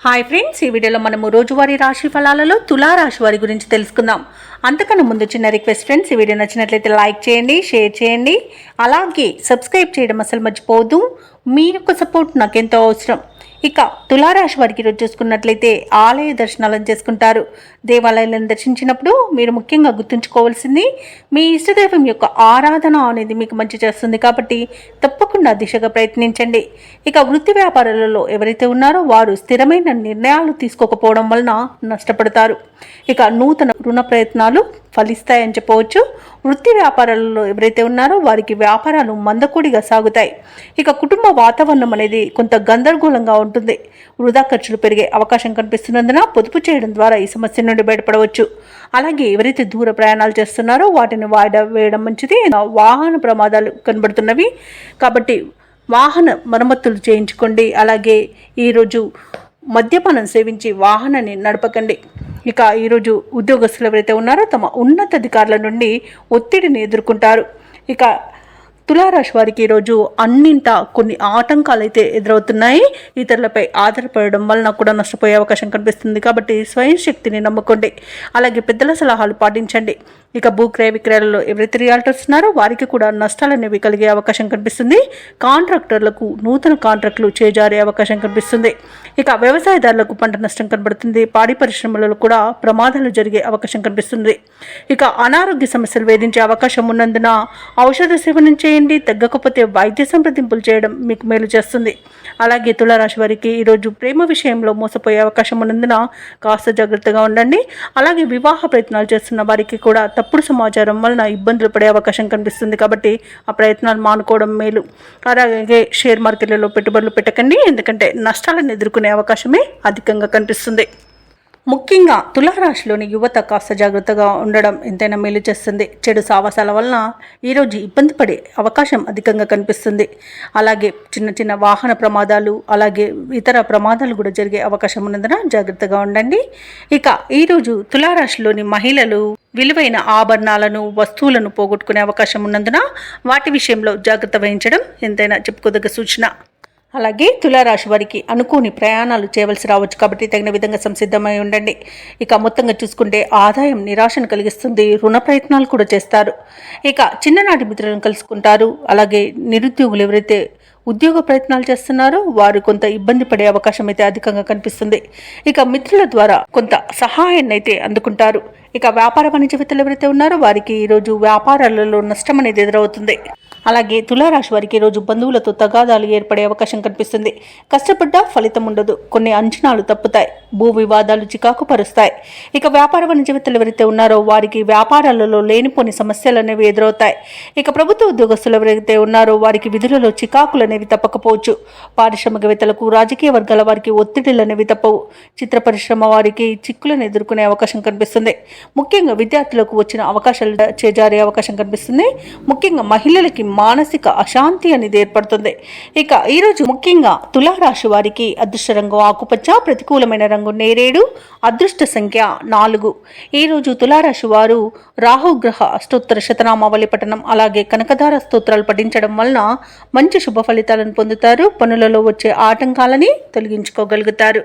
Hi friends, ఈ వీడియోలో మనము రోజువారీ రాశి ఫలాలలో తులారాశి వారి గురించి తెలుసుకుందాం. అంతకన్నా ముందు చిన్న రిక్వెస్ట్ ఫ్రెండ్స్, ఈ వీడియో నచ్చినట్లయితే లైక్ చేయండి, షేర్ చేయండి, అలాగే సబ్స్క్రైబ్ చేయడం అసలు మర్చిపోవద్దు. మీ యొక్క సపోర్ట్ నాకెంతో అవసరం. ఇక తులారాశి వారికి ఈరోజు చూసుకున్నట్లయితే ఆలయ దర్శనాలను చేసుకుంటారు. దేవాలయాలను దర్శించినప్పుడు మీరు ముఖ్యంగా గుర్తుంచుకోవాల్సింది మీ ఇష్టదైవం యొక్క ఆరాధన అనేది మీకు మంచి చేస్తుంది కాబట్టి తప్పకుండా దిశగా ప్రయత్నించండి. ఇక వృత్తి వ్యాపారాలలో ఎవరైతే ఉన్నారో వారు స్థిరమైన నిర్ణయాలు తీసుకోకపోవడం వలన నష్టపడతారు. ఇక నూతన రుణ ప్రయత్నాలు ఫలిస్తాయని చెప్పవచ్చు. వృత్తి వ్యాపారాలలో ఎవరైతే ఉన్నారో వారికి వ్యాపారాలు మందకొడిగా సాగుతాయి. ఇక కుటుంబ వాతావరణం అనేది కొంత గందరగోళంగా ఉంటుంది. వృధా ఖర్చులు పెరిగే అవకాశం కనిపిస్తున్నందున పొదుపు చేయడం ద్వారా ఈ సమస్య నుండి బయటపడవచ్చు. అలాగే ఎవరైతే దూర ప్రయాణాలు చేస్తున్నారో వాటిని వాయిదా వేయడం మంచిది. వాహన ప్రమాదాలు కనబడుతున్నవి కాబట్టి వాహన మరమ్మతులు చేయించుకోండి. అలాగే ఈరోజు మద్యపానం సేవించి వాహనాన్ని నడపకండి. ఇక ఈరోజు ఉద్యోగస్తులు ఎవరైతే ఉన్నారో తమ ఉన్నతాధికారుల నుండి ఒత్తిడిని ఎదుర్కొంటారు. ఇక తులారాశి వారికి ఈరోజు అన్నింటా కొన్ని ఆటంకాలు అయితే ఎదురవుతున్నాయి. ఇతరులపై ఆధారపడడం వలన కూడా నష్టపోయే అవకాశం కనిపిస్తుంది కాబట్టి స్వయం శక్తిని నమ్ముకోండి. అలాగే పెద్దల సలహాలు పాటించండి. ఇక భూక్రయ విక్రయాలలో ఎవరైతే రియాల్టర్స్ ఉన్నారో వారికి కూడా నష్టాలు అనేవి కలిగే అవకాశం కనిపిస్తుంది. కాంట్రాక్టర్లకు నూతన కాంట్రాక్టులు చేజారే అవకాశం కనిపిస్తుంది. ఇక వ్యవసాయదారులకు పంట నష్టం కనబడుతుంది. పాడి పరిశ్రమలలో కూడా ప్రమాదాలు జరిగే అవకాశం కనిపిస్తుంది. ఇక అనారోగ్య సమస్యలు వేధించే అవకాశం ఉన్నందున ఔషధ సేవనం చేయండి. తగ్గకపోతే వైద్య సంప్రదింపులు చేయడం మీకు మేలు చేస్తుంది. అలాగే తులారాశి వారికి ఈరోజు ప్రేమ విషయంలో మోసపోయే అవకాశం ఉన్నందున కాస్త జాగ్రత్తగా ఉండండి. అలాగే వివాహ ప్రయత్నాలు చేస్తున్న వారికి కూడా తప్పుడు సమాచారం వలన ఇబ్బందులు పడే అవకాశం కనిపిస్తుంది కాబట్టి ఆ ప్రయత్నాలు మానుకోవడం మేలు. అలాగే షేర్ మార్కెట్లలో పెట్టుబడులు పెట్టకండి, ఎందుకంటే నష్టాలను ఎదుర్కొనే అవకాశమే అధికంగా కనిపిస్తుంది. ముఖ్యంగా తులారాశిలోని యువత కాస్త జాగ్రత్తగా ఉండడం ఎంతైనా మేలు చేస్తుంది. చెడు సావాసాల వలన ఈరోజు ఇబ్బంది పడే అవకాశం అధికంగా కనిపిస్తుంది. అలాగే చిన్న చిన్న వాహన ప్రమాదాలు అలాగే ఇతర ప్రమాదాలు కూడా జరిగే అవకాశం ఉన్నందున జాగ్రత్తగా ఉండండి. ఇక ఈరోజు తులారాశిలోని మహిళలు విలువైన ఆభరణాలను వస్తువులను పోగొట్టుకునే అవకాశం ఉన్నందున వాటి విషయంలో జాగ్రత్త వహించడం ఎంతైనా చెప్పుకోదగ్గ సూచన. అలాగే తులారాశి వారికి అనుకోని ప్రయాణాలు చేయవలసి రావచ్చు కాబట్టి తగిన విధంగా సంసిద్ధమై ఉండండి. ఇక మొత్తంగా చూసుకుంటే ఆదాయం నిరాశను కలిగిస్తుంది. రుణ ప్రయత్నాలు కూడా చేస్తారు. ఇక చిన్ననాటి మిత్రులను కలుసుకుంటారు. అలాగే నిరుద్యోగులు ఎవరైతే ఉద్యోగ ప్రయత్నాలు చేస్తున్నారో వారు కొంత ఇబ్బంది పడే అవకాశం అయితే అధికంగా కనిపిస్తుంది. ఇక మిత్రుల ద్వారా కొంత సహాయాన్ని అయితే అందుకుంటారు. ఇక వ్యాపార వాణిజ్యవేత్తలు ఎవరైతే ఉన్నారో వారికి ఈరోజు వ్యాపారాలలో నష్టం అనేది ఎదురవుతుంది. అలాగే తులారాశి వారికి ఈరోజు బంధువులతో తగాదాలు ఏర్పడే అవకాశం కనిపిస్తుంది. కష్టపడ్డా ఫలితం ఉండదు. కొన్ని అంచనాలు తప్పుతాయి. భూ వివాదాలు చికాకు పరుస్తాయి. ఇక వ్యాపార వాణిజ్యవేత్తలు ఎవరైతే ఉన్నారో వారికి వ్యాపారాలలో లేనిపోని సమస్యలు అనేవి ఎదురవుతాయి. ఇక ప్రభుత్వ ఉద్యోగస్తులు ఎవరైతే ఉన్నారో వారికి విధులలో చికాకులు అనేవి తప్పకపోవచ్చు. పారిశ్రామికవేత్తలకు రాజకీయ వర్గాల వారికి ఒత్తిడిలు అనేవి తప్పవు. చిత్ర పరిశ్రమ వారికి చిక్కులను ఎదుర్కొనే అవకాశం కనిపిస్తుంది. ముఖ్యంగా విద్యార్థులకు వచ్చిన అవకాశాలు చేజారే అవకాశం కనిపిస్తుంది. ముఖ్యంగా మహిళలకి మానసిక అశాంతి అనేది ఏర్పడుతుంది. ఇక ఈరోజు ముఖ్యంగా తులారాశి వారికి అదృష్ట రంగు ఆకుపచ్చ, ప్రతికూలమైన రంగు నేరేడు, అదృష్ట సంఖ్య 4. ఈరోజు తులారాశి వారు రాహుగ్రహ అష్టోత్తర శతనామావళి పఠనం అలాగే కనకధార స్తోత్రాలు పఠించడం వలన మంచి శుభ ఫలితాలను పొందుతారు. పనులలో వచ్చే ఆటంకాలని తొలగించుకోగలుగుతారు.